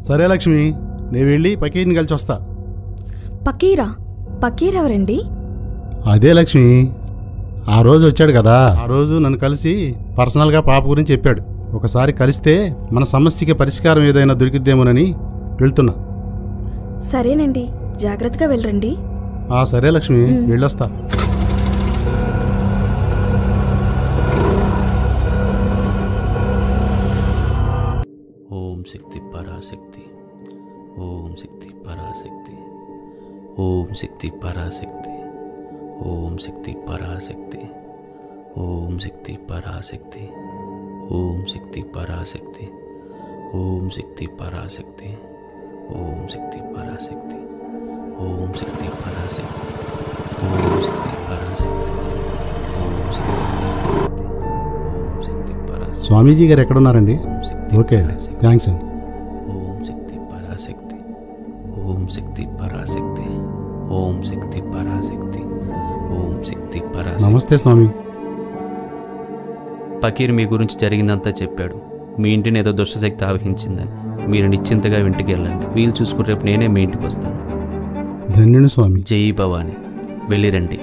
సరే లక్ష్మి, నేను వెళ్ళి పకీర్ని కలిసి వస్తా. పకీరా? పకీర్ ఎవరండి? అదే లక్ష్మి, ఆ రోజు వచ్చాడు కదా, ఆ రోజు నన్ను కలిసి పర్సనల్గా పాప గురించి చెప్పాడు. ఒకసారి కలిస్తే మన సమస్యకి పరిష్కారం ఏదైనా దొరికిద్దేమోనని వెళ్తున్నా. సరేనండి, జాగ్రత్తగా వెళ్ళండి. సరే లక్ష్మి, వెళ్ళొస్తా. ఓం శక్తి పరాశక్తి, ఓం శక్తి పరాశక్తి, ఓం శక్తి పరాశక్తి, ఓం శక్తి పరాశక్తి, ఓం శక్తి పరాశక్తి, ఓం శక్తి పరాశక్తి, ఓం శక్తి పరాశక్తి, ఓం శక్తి పరాశక్తి, ఓం శక్తి పరాశక్తి, ఓం శక్తి పరాశక్తి, ఓం శక్తి పరాశక్తి. స్వామీజీ గారు ఎక్కడున్నారండి? ఓకే, థ్యాంక్స్ అండి. ఓం శక్తి పరాశక్తి, ఓం శక్తి పరాశక్తి, ఓం శక్తి పరాశక్తి, ఓం శక్తి పరాశక్తి. నమస్తే స్వామి. పకీర్ మీ గురించి జరిగిందంతా చెప్పాడు. మీ ఇంటిని ఏదో దుష్టశక్తి ఆవహించిందని. మీరు నిశ్చింతగా ఇంటికి వెళ్ళండి. వీలు చూసుకుని రేపు నేనే మీ ఇంటికి వస్తాను. ధన్యుని స్వామి. జై భవాని. వెళ్ళిరండి.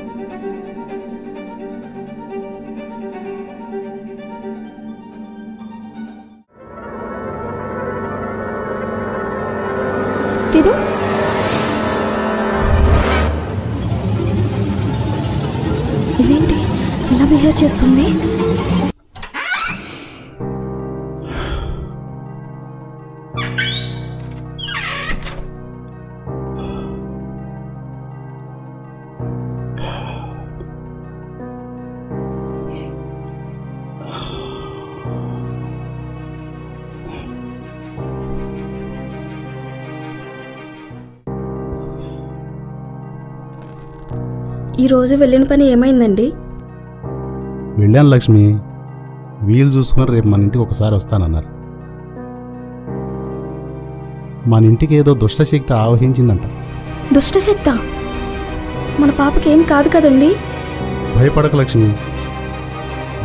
తిరు ఇదేంటి ఇలా బిహేవ్ చేస్తుంది? ఈరోజు వెళ్ళిన పని ఏమైందండి? వెళ్ళాను లక్ష్మి, వీలు చూసుకొని రేపు మన ఇంటికి ఒకసారి వస్తానన్నారు. మన ఇంటికి ఏదో దుష్టశక్తి ఆవహించిందంట. దుష్టశక్తా? మన పాపకి ఏం కాదు కదండి? భయపడక లక్ష్మి,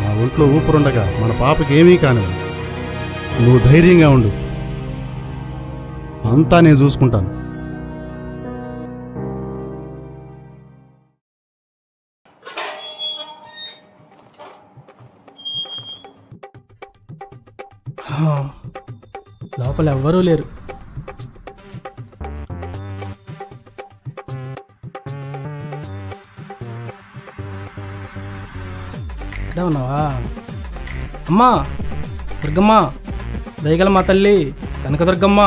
నా ఒంట్లో ఊపిరుండగా మన పాపకి ఏమీ కానివ్వదు. నువ్వు ధైర్యంగా ఉండు, అంతా నేను చూసుకుంటాను. లోపల ఎవ్వరూ లేరు. ఇక్కడే ఉన్నావా? అమ్మా దుర్గమ్మ, దయగల మా తల్లి కనకదుర్గమ్మ.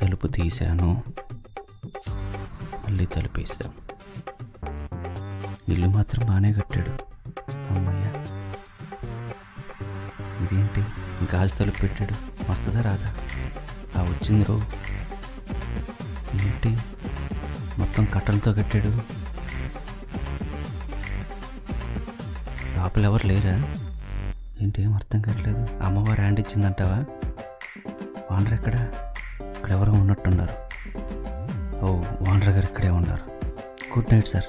తలుపు తీశాను, మళ్ళీ తలుపేసాం. ఇల్లు మాత్రం బాగానే కట్టాడు. అమ్మయ్య, ఇదేంటి గాజు తలుపు పెట్టాడు? వస్తుందా రాదా? వచ్చింది రో. ఏంటి మొత్తం కట్టలతో కట్టాడు? లోపల ఎవరు లేరా? ఏంటి ఏం అర్థం కావట్లేదు. అమ్మవారు హ్యాండ్ ఇచ్చిందంటావా? వానర్ ఎక్కడా? ఇక్కడెవరో ఉన్నట్టున్నారు. ఓ, వానర్ గారు ఇక్కడే ఉన్నారు. Good night sir.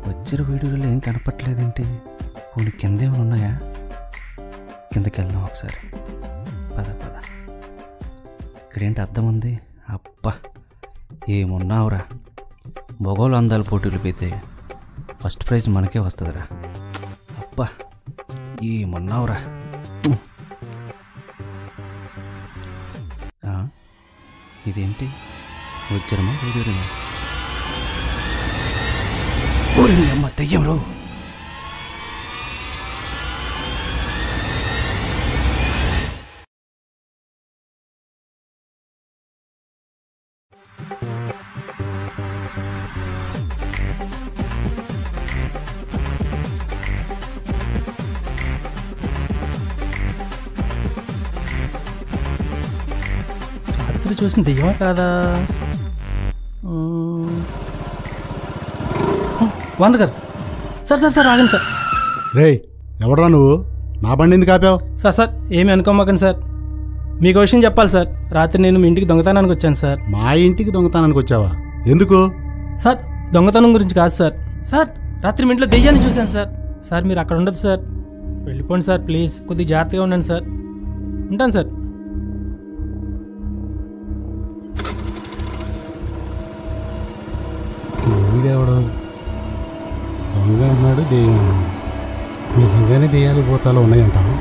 వచ్చిన వీడియోలో ఏం కనపట్లేదేంటి? పోనీ కింద ఏమైనా ఉన్నాయా? కిందకి వెళ్దాం ఒకసారి. పద పద. ఇక్కడేంటి అద్దం ఉంది? అబ్బా ఏమున్నావురా. మొగోలు అందాల పోటీలు పెడితే ఫస్ట్ ప్రైజ్ మనకే వస్తుందిరా. అబ్బా ఏమున్నావురా. ఇదేంటి వచ్చారమ్మా వీడియోమా? అమ్మ దెయ్యం రో. రాత్రి చూసిన దెయ్యమా కాదా? వానర్ గారు, సార్ సార్ సార్ ఆగండి సార్. రే ఎవడరా నువ్వు? నా బండి ఎందుకు ఆపావు? సార్ సార్ ఏమి అనుకోమాకండి సార్. మీకు విషయం చెప్పాలి సార్. రాత్రి నేను మీ ఇంటికి దొంగతనానికి వచ్చాను సార్. మా ఇంటికి దొంగతనానికి వచ్చావా? ఎందుకు? సార్ దొంగతనం గురించి కాదు సార్. సార్ రాత్రి మీ ఇంట్లో దెయ్యాన్ని చూశాను సార్. సార్ మీరు అక్కడ ఉండదు సార్, వెళ్ళిపోండి సార్ ప్లీజ్. కొద్దిగా జాగ్రత్తగా ఉండండి సార్. ఉంటాను సార్. దేవుడు దొంగ అన్నాడు, దెయ్యం అన్నాడు. నిజంగానే దెయ్యాలు భూతాలు ఉన్నాయంటావా?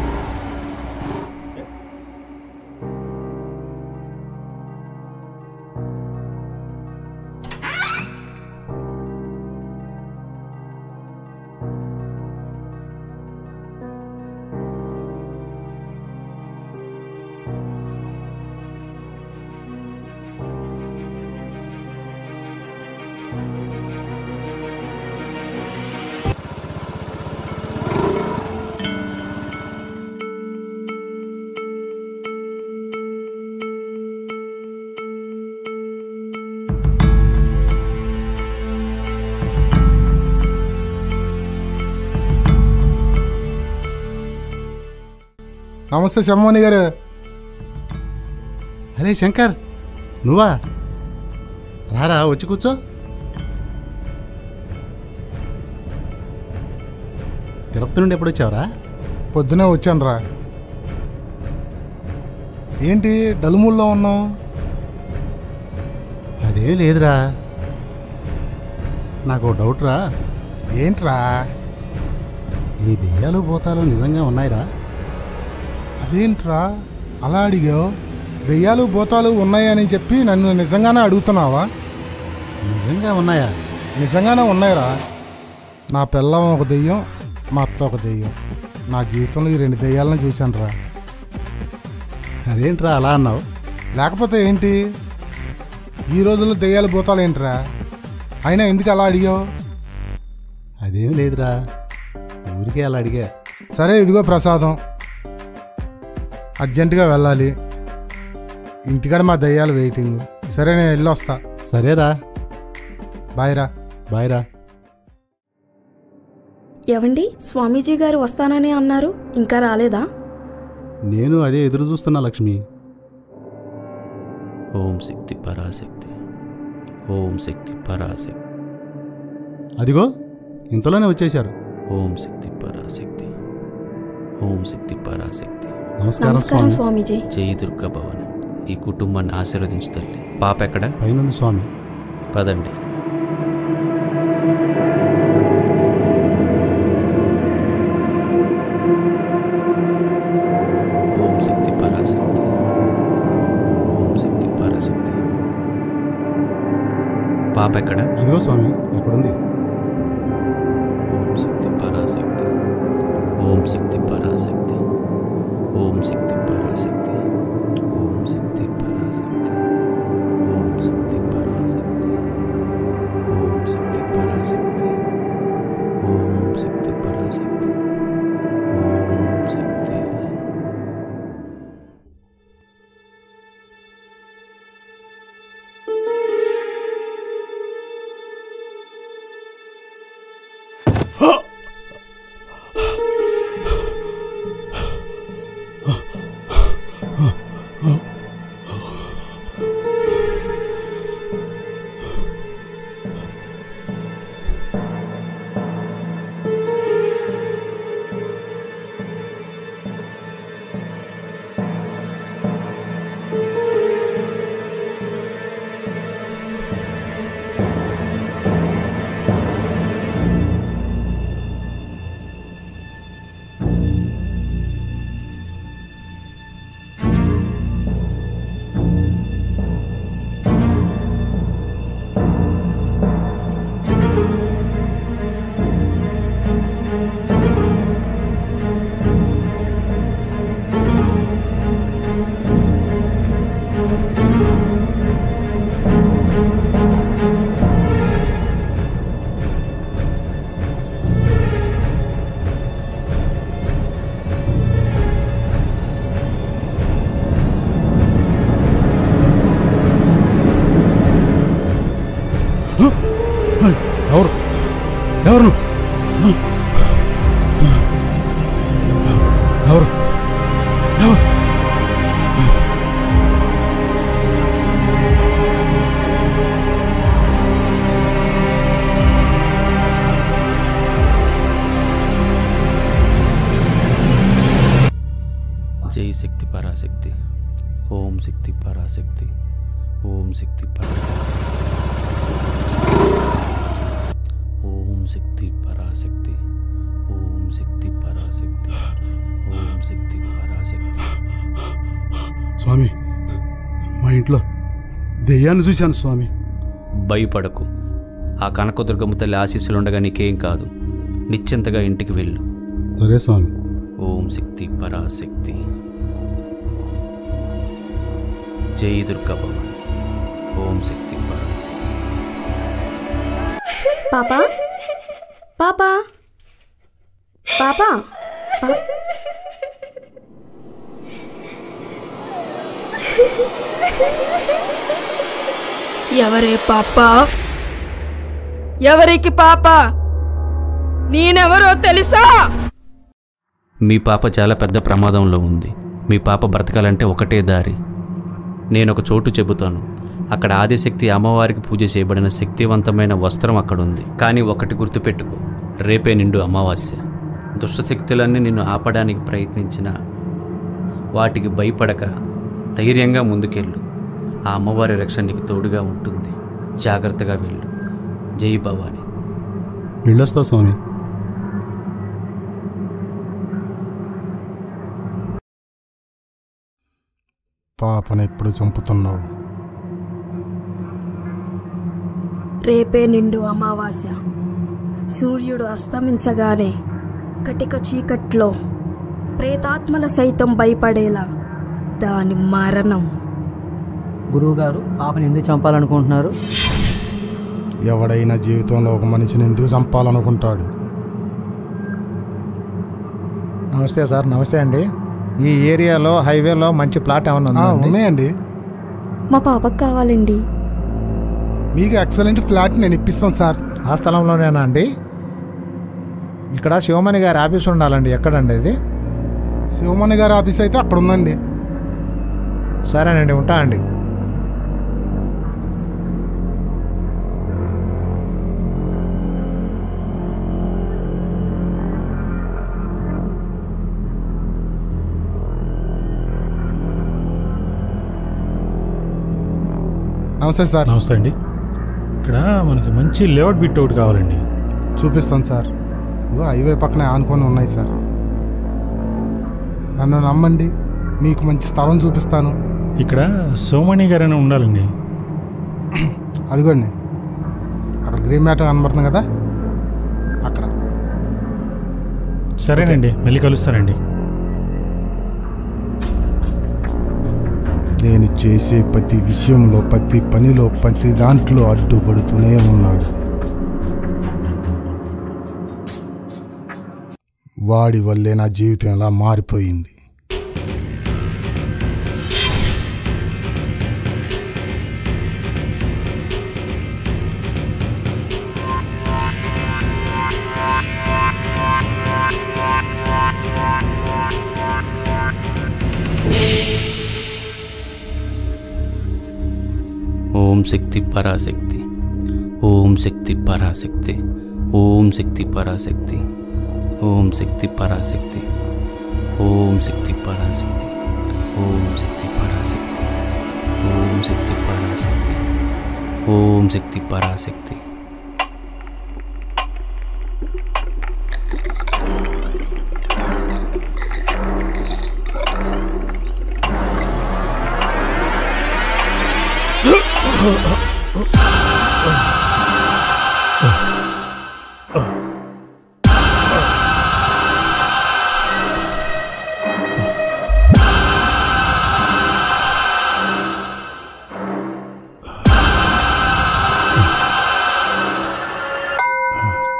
నమస్తే శమ్మోని గారు. అరే శంకర్, నువ్వా? రారా, వచ్చి కూర్చో. తిరుపతి నుండి ఎప్పుడు వచ్చావురా? పొద్దునే వచ్చాను రా. ఏంటి డలుమూల్లో ఉన్నావు? అదేం లేదురా, నాకు డౌట్ రా. ఏంట్రా? ఈ దెయ్యాలు భూతాలు నిజంగా ఉన్నాయిరా? అదేంట్రా అలా అడిగావు? దెయ్యాలు భూతాలు ఉన్నాయని చెప్పి నన్ను నిజంగానే అడుగుతున్నావా? నిజంగా ఉన్నాయా? నిజంగానే ఉన్నాయిరా. నా పిల్లం ఒక దెయ్యం, మా అత్త ఒక దెయ్యం. నా జీవితంలో ఈ 2 దెయ్యాలను చూశాను రా. అదేంట్రా అలా అన్నావు? లేకపోతే ఏంటి, ఈ రోజుల్లో దెయ్యాలు భూతాలు ఏంట్రా? అయినా ఎందుకు అలా అడిగావు? అదేం లేదురా, ఊరికే అలా అడిగా. సరే ఇదిగో ప్రసాదం, అర్జెంటుగా వెళ్ళాలి. ఇంటికాడ మా దయ్యాలు వెయిటింగ్. సరే నేను వెళ్ళొస్తా. సరేరా, బాయ్ రా. బాయ్ రా. ఏవండి, స్వామీజీ గారు వస్తానని అన్నారు, ఇంకా రాలేదా? నేను అదే ఎదురు చూస్తున్నా లక్ష్మి. ఓం శక్తి పరాశక్తి, ఓం శక్తి పరాశక్తి. అదిగో ఇంతలోనే వచ్చేశారు. ఓం శక్తి పరాశక్తి, ఓం శక్తి పరాశక్తి. నమస్కారం నమస్కారం స్వామి. స్వామీజీ. జై దుర్గా భవన్. ఈ కుటుంబాన్ని ఆశీర్వదించు తల్లి. పాప ఎక్కడ? పైనుంది స్వామి. పదండి. ఓం శక్తి పరాశక్తి, ఓం శక్తి పరాశక్తి. పాప ఎక్కడ? అదిగో స్వామి అక్కడుంది. ఓం శక్తి పరాశక్తి, ఓం శక్తి పరాశక్తి, ఓం శక్తి పరాశక్తి, ఓం శక్తి పరాశక్తి, ఓం శక్తి పరాశక్తి, ఓం శక్తి పరాశక్తి, ఓం శక్తి పరాశక్తి, ఓం శక్తి. ఎవరు ఎవరు ఎవరు ఎవరు పరాశక్తి ఓం శక్తి పరాశక్తి ఓం శక్తి పరాశక్తి ఓం శక్తి పరాశక్తి ఓం శక్తి పరాశక్తి ఓం శక్తి పరాశక్తి. స్వామి, మా ఇంట్లో దెయ్యాన్ని చూశాను స్వామి. భయపడకు, ఆ కనకదుర్గమ్మ తల్లి ఆశీస్సులుండగా నీకేం కాదు. నిశ్చింతగా ఇంటికి వెళ్ళు. సరే స్వామి. ఓం శక్తి పరాశక్తి. జై దుర్గా భవాని. ఓం శక్తి పరాశక్తి. పాపా పాపా పాపా ఎవరే పాప? ఎవరికి పాప? నేనెవరో తెలుసా? మీ పాప చాలా పెద్ద ప్రమాదంలో ఉంది. మీ పాప బ్రతకాలంటే ఒకటే దారి. నేనొక చోటు చెబుతాను. అక్కడ ఆదిశక్తి అమ్మవారికి పూజ చేయబడిన శక్తివంతమైన వస్త్రం అక్కడుంది. కానీ ఒకటి గుర్తుపెట్టుకో, రేపే నిండు అమావాస్య. దుష్టశక్తులన్నీ నిన్ను ఆపడానికి ప్రయత్నించినా వాటికి భయపడక ధైర్యంగా ముందుకెళ్ళు. ఆ అమ్మవారి రక్షణ నీకు తోడుగా ఉంటుంది. జాగ్రత్తగా వెళ్ళు. జై భవాని. వెళ్ళొస్తా స్వామి. పాపను ఎప్పుడు చంపుతున్నావు? రేపే నిండు అమావాస్య. సూర్యుడు అస్తమించగానే కటిక చీకట్లో ప్రేతాత్మల సైతం భయపడేలా దాని మరణం. గురువుగారు, పాపని ఎందుకు చంపాలనుకుంటున్నారు? ఎవడైనా జీవితంలో ఒక మనిషిని ఎందుకు చంపాలనుకుంటాడు? నమస్తే సార్. నమస్తే అండి. ఈ ఏరియాలో హైవేలో మంచి ప్లాట్ ఏమన్నా ఉన్నాయండి. మా పాపకు కావాలండి. మీకు ఎక్సలెంట్ ఫ్లాట్ నేను ఇప్పిస్తాను సార్. ఆ స్థలంలోనేనా అండి? ఇక్కడ శివమణి గారి ఆఫీస్ ఉండాలండి. ఎక్కడండి ఇది? శివమణి గారి ఆఫీస్ అయితే అక్కడ ఉందండి. సరేనండి, ఉంటా అండి. నమస్తే సార్. నమస్తే అండి. ఇక్కడ మనకి మంచి లేఅవుట్ బిట్ ఒకటి కావాలండి. చూపిస్తాను సార్. హైవే పక్కనే ఆనుకొని ఉన్నాయి సార్. నన్ను నమ్మండి, మీకు మంచి స్థలం చూపిస్తాను. ఇక్కడ సోమణి గారైనా ఉండాలండి. అదిగోండి, అక్కడ గ్రీన్ మ్యాటర్ కనబడుతుంది కదా, అక్కడ. సరేనండి, మళ్ళీ కలుస్తానండి. నేను చేసే ప్రతి విషయంలో, ప్రతి పనిలో, ప్రతి దాంట్లో అడ్డుపడుతూనే ఉన్నాడు. వాడి వల్లే నా జీవితం ఎలా మారిపోయింది. ఓం శక్తి పరాశక్తి ఓం శక్తి పరాశక్తి ఓం శక్తి పరాశక్తి ఓం శక్తి పరాశక్తి ఓం శక్తి పరాశక్తి ఓం శక్తి పరాశక్తి ఓం శక్తి పరాశక్తి ఓం శక్తి పరాశక్తి. ఓం శక్తి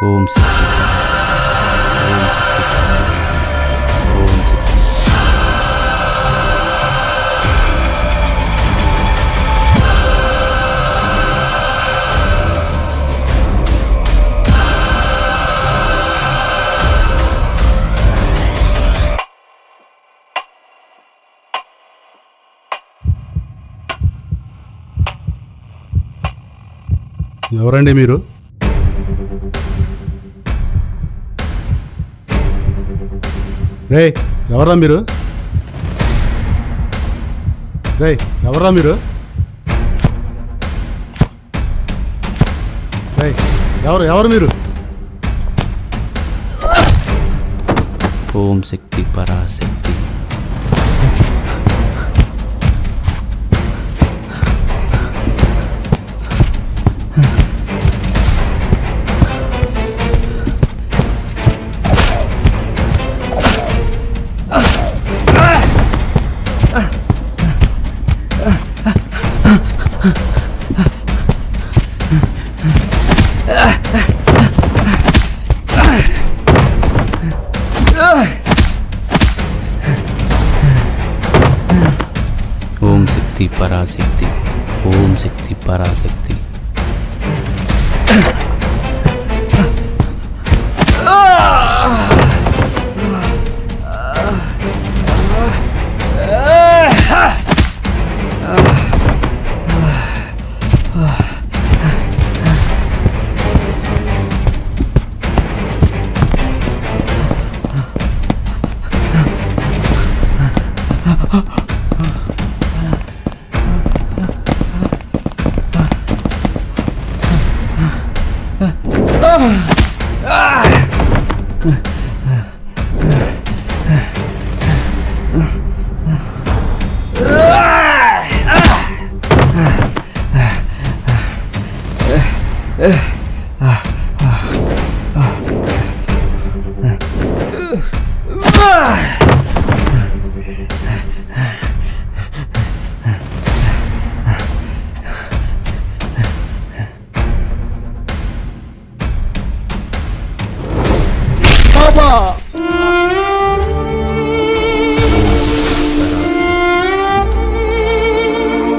ఓం శక్తి. ఎవరండి మీరు? రే, ఎవరా మీరు? రేయ్ ఎవర్రా మీరు? రేయ్ ఎవరు మీరు? ఓం శక్తి పరాశక్తి. ఓం శక్తి పరాశక్తి. ఓం శక్తి పరాశక్తి.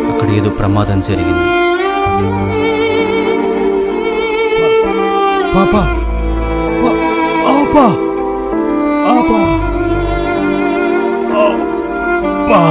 అక్కడ ఏదో ప్రమాదం జరిగింది. పాపా ఆపా ఆపా ఆపా.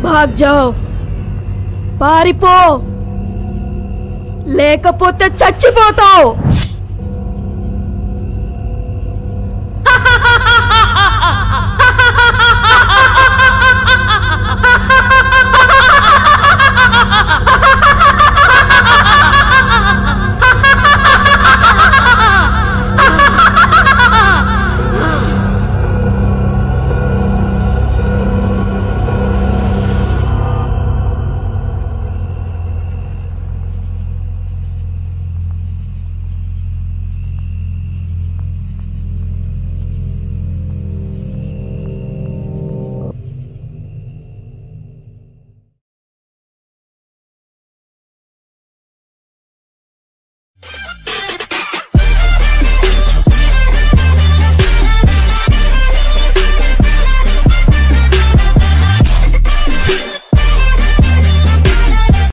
भाग जाओ, పారిపో, లేకపోతే చచ్చిపోతావు.